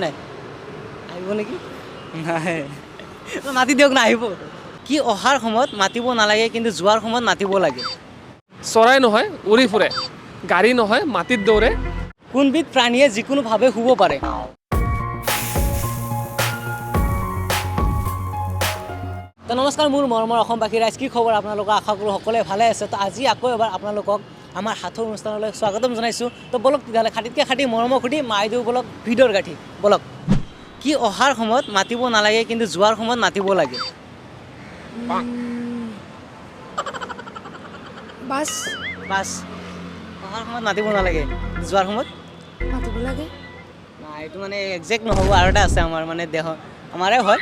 নাই আহিব নেকি নাই মাতি দিয়ক না আহিব কি অহাৰ সময়ত মাতিব নালাগে কিন্তু যোৱাৰ সময়ত মাতিব লাগে চৰাই নহয় উৰি ফুৰে গাড়ী নহয় মাটিত দৌৰে কোনবিধ প্ৰাণীয়ে যিকোনোভাৱে শুব পাৰে তো নমস্কাৰ মোৰ মৰমৰ অসমবাসী ৰাইজ কি খবৰ আপোনালোকক আশা কৰোঁ সকলোৱে ভালে আছে তো আজি আকৌ এবাৰ আপোনালোকক আমাৰ সাঁথৰ অনুষ্ঠানলৈ স্বাগতম জনাইছোঁ তো বলক তেতিয়াহ'লে খাটিতকৈ খাটি মৰমৰ খুটি মাই দিওঁ বলক ভিডিঅ'ৰ গাঠি বলক কি অহাৰ সময়ত মাতিব নালাগে কিন্তু যোৱাৰ সময়ত মাতিব লাগে বাছ বাছ অহাৰ সময়ত মাতিব নালাগে যোৱাৰ সময়ত মাতিব লাগে নাই এইটো মানে একজেক্ট নহ'ব আৰু এটা আছে আমাৰ মানে দেহ আমাৰে হয়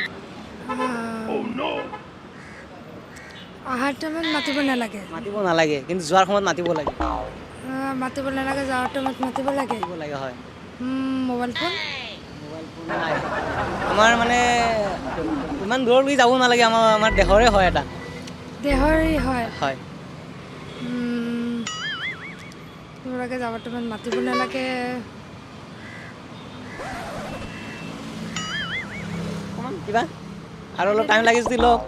অহাৰ টাইমত মাতিব নালাগে মাতিব নালাগে কিন্তু যোৱাৰ সময়ত মাতিব লাগে মাতিব নালাগে যোৱাৰ টাইমত মাতিব লাগে মাতিব লাগে হয় মোবাইল ফোন মোবাইল ফোন নাই আমাৰ মানে ইমান দূৰলৈ যাব নালাগে আমাৰ দেহৰে হয় এটা দেহৰে হয় হয় লাগে যাবৰ টাইমত মাতিব নালাগে অকণমান কিবা আৰু অলপ টাইম লাগি যদি লওক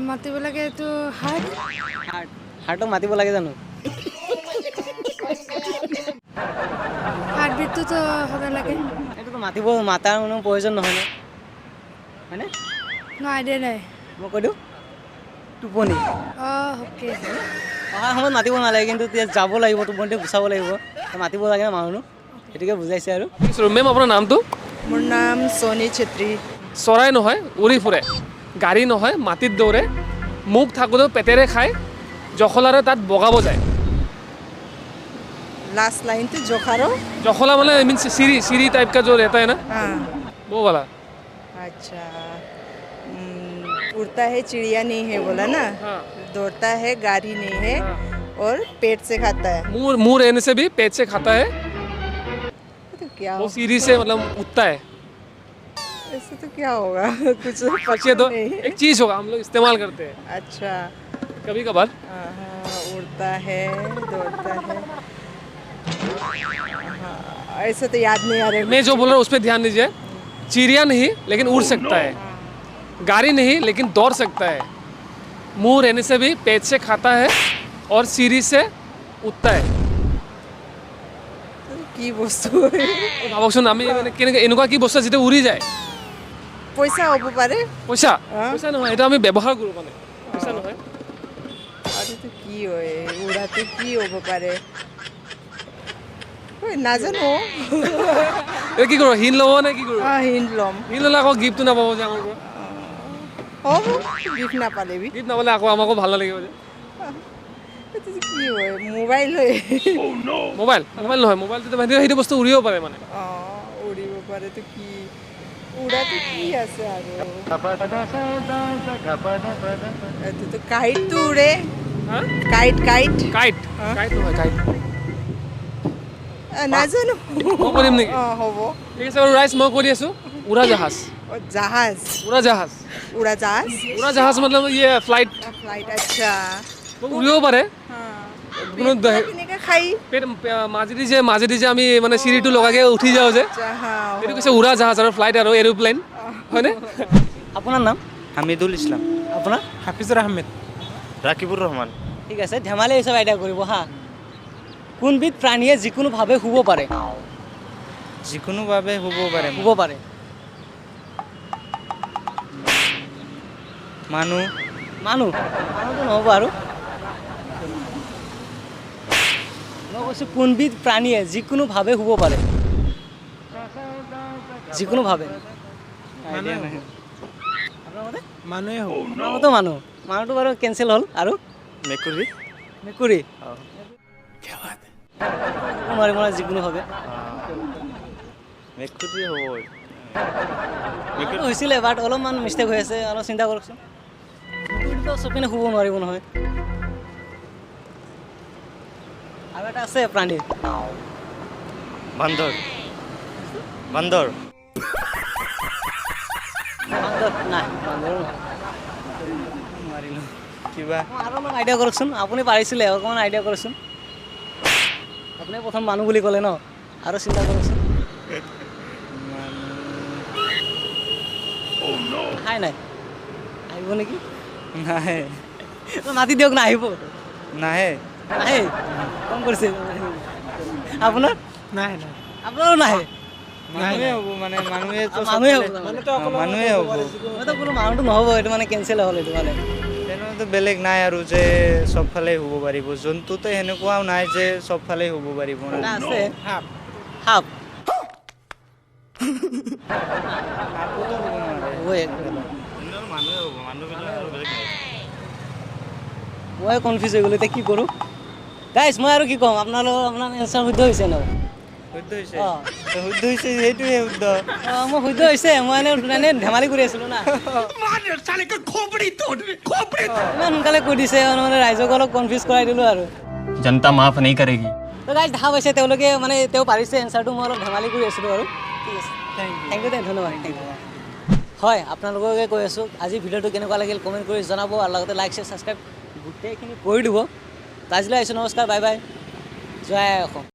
মাতিব লাগে এইটো হাৰ্ট হাৰ্টক মাতিব লাগে জানো হাৰ্ট বিটটোতো সদায় লাগে এইটোতো মাতাৰ কোনো প্ৰয়োজন নহয় ন হয়নে ন আইডিয়া নাই মই কৈ দিওঁ টোপনি অ'কে অহাৰ সময়ত মাতিব নালাগে কিন্তু যাব লাগিব টোপনিতে গুচাব লাগিব মাতিব লাগে ন মানুহ সেইটোকে বুজাইছে আৰু মেম আপোনাৰ নামটো মোৰ নাম সোনি ছেত্ৰী চৰাই নহয় উৰি ফুৰে গাড়ী নহয় মাটিত দৌৰে মুখ থাকোঁতেও পেটেৰে খায় জখলাৰে তাত বগাব যায় लास्ट लाइन तो जोखारो जखला मतलब मीन्स सीरी टाइप का जो रहता है ना हाँ वो वाला अच्छा उड़ता है चिड़िया नहीं है बोला ना हाँ। दौड़ता है गाड़ी नहीं है और पेट से खाता है मुंह रहने से भी पेट से खाता है तो क्या वो सीरी से मतलब उठता है ऐसे तो क्या होगा कुछ बच्चे तो एक चीज़ होगा हम लोग इस्तेमाल करते हैं अच्छा कभी कभार हाँ, उड़ता है दौड़ता है हाँ, ऐसे तो याद नहीं आ रहा मैं जो बोल रहा हूँ उस पर ध्यान दीजिए चिड़िया नहीं लेकिन उड़ सकता है गाड़ी नहीं लेकिन दौड़ सकता है मुंह रहने से भी पेट से खाता है और सीरी से उठता है কি বস্তু ভাবকচোন আমি মানে কেনেকৈ এনেকুৱা কি বস্তু যেতিয়া উৰি যায় পইচা হ'ব পাৰে পইচা পইচা নহয় এটা আমি ব্যৱহাৰ কৰোঁ মানে পইচা নহয় আৰু তো কি হয় উৰাটো কি হ'ব পাৰে ঐ নাজানো এতিয়া কি কৰোঁ হিন ল'ব নে কি কৰোঁ হিন্দ ল'ম হিন ল'লে আকৌ গিফ্টটো নাপাব যে আমাৰ পৰা হ'ব গিফ্ট নাপালেবি গিফ্ট নাপালে আকৌ আমাকো ভাল নালাগিব যে এইটো যে কি হয় মোবাইল হয় মোবাইল মোবাইল নহয় মোবাইলটো সেইটো বস্তু উৰিব পাৰে মানে অঁ উৰিব পাৰেতো কি উৰাটো কি আছে আৰু এইটোতো কাইটটো উৰে হা কাইট কাইট কাইট কাইট নহয় কাইট নাজানো মই কৰিম নেকি অঁ হ'ব ঠিক আছে বাৰু ৰাইজ মই কৰি আছোঁ উৰাজাহাজ জাহাজ উৰাজাহাজ উৰাজাহাজ উৰাজাহাজ मतलब ये फ्लाइट ফ্লাইট আচ্ছা উৰিব পাৰে কোনো কেনেকৈ খাই মাজেদি যে আমি মানে চিৰিটো লগাকৈ উঠি যাওঁ যে এইটো কৈছে উৰাজাহাজ আৰু ফ্লাইট আৰু এৰোপ্লেন হয়নে আপোনাৰ নাম হামিদুল ইছলাম আপোনাৰ হাফিজুৰ আহমেদ ৰাকিবুৰ ৰহমান ঠিক আছে ধেমালি হিচাপে আইডিয়া কৰিব হা কোনবিধ প্ৰাণীয়ে যিকোনোভাৱে শুব পাৰে যিকোনোভাৱে হ'ব পাৰে শুব পাৰে মানুহ মানুহটো নহ'ব আৰু মই কৈছোঁ কোনবিধ প্ৰাণীয়ে যিকোনোভাৱে শুব পাৰে যিকোনোভাৱে আইডিয়া নাই আপোনাৰ মতে মানুহে হ'ব আপোনাৰ মতে মানুহটো বাৰু কেঞ্চেল হ'ল আৰু মেকুৰী মেকুৰী নোৱাৰিব নহয় যিকোনোভাৱে মেকুৰী হ'ব মেকুৰী হৈছিলে বাট অলপমান মিষ্টেক হৈ আছে অলপ চিন্তা কৰকচোন মেকুৰীটো চপিনে শুব নোৱাৰিব নহয় আৰু এটা আছে প্ৰাণী বান্দৰ বান্দৰ বান্দৰ নাই বান্দৰো নহয় নোৱাৰিলোঁ কিবা আৰু অলপ আইডিয়া কৰকচোন আপুনি পাৰিছিলে অকণমান আইডিয়া কৰকচোন আপুনি প্ৰথম মানুহ বুলি ক'লে ন আৰু চিন্তা কৰকচোন আহাই নাই আহিব নেকি নাহে মাতি দিয়ক না আহিব নাহে নাহে কম কৰিছে আপোনাৰ নাই নাই আপোনাৰো নাহে মানুহে হ'ব মানে মানুহে মানুহে হ'ব মানুহে হ'ব মইতো কোনো মানুহটো নহ'ব এইটো মানে কেঞ্চেল হ'ল এইটো মানে তেনেহ'লেতো বেলেগ নাই আৰু যে চবফালে হ'ব পাৰিব জন্তুটো সেনেকুৱাও নাই যে চবফালে হ'ব পাৰিব না এটা আছে সাপ সাপ সাপোতো হ'ব নোৱাৰে হ'বই মানুহে হ'ব মানুহবিলাক আৰু বেলেগ নাই মই কনফিউজ হৈ গ'লো এতিয়া কি কৰোঁ গাইছ মই আৰু কি ক'ম আপোনাৰ এনচাৰ শুদ্ধ হৈছে ন শুদ্ধ হৈছে অঁ শুদ্ধ হৈছে সেইটোহে শুদ্ধ অঁ মোৰ শুদ্ধ হৈছে মই এনেই ধেমালি কৰি আছিলোঁ না ইমান সোনকালে কৈ দিছে মানে ৰাইজক অলপ কনফিউজ কৰাই দিলোঁ আৰু जनता माफ नहीं करेगी তো গাইজ দেখা পাইছে তেওঁলোকে মানে তেওঁ পাৰিছে এনচাৰটো মই অলপ ধেমালি কৰি আছিলোঁ আৰু ঠিক আছে থেংক ইউ ধন্যবাদ থেংক ইউ হয় আপোনালোককে কৈ আছোঁ আজি ভিডিঅ'টো কেনেকুৱা লাগিল কমেণ্ট কৰি জনাব আৰু লগতে লাইক শ্বেয়াৰ ছাবস্ক্ৰাইব গোটেইখিনি কৰি দিব তো আজিলৈ আহিছোঁ নমস্কাৰ বাই বাই জয় আই অসম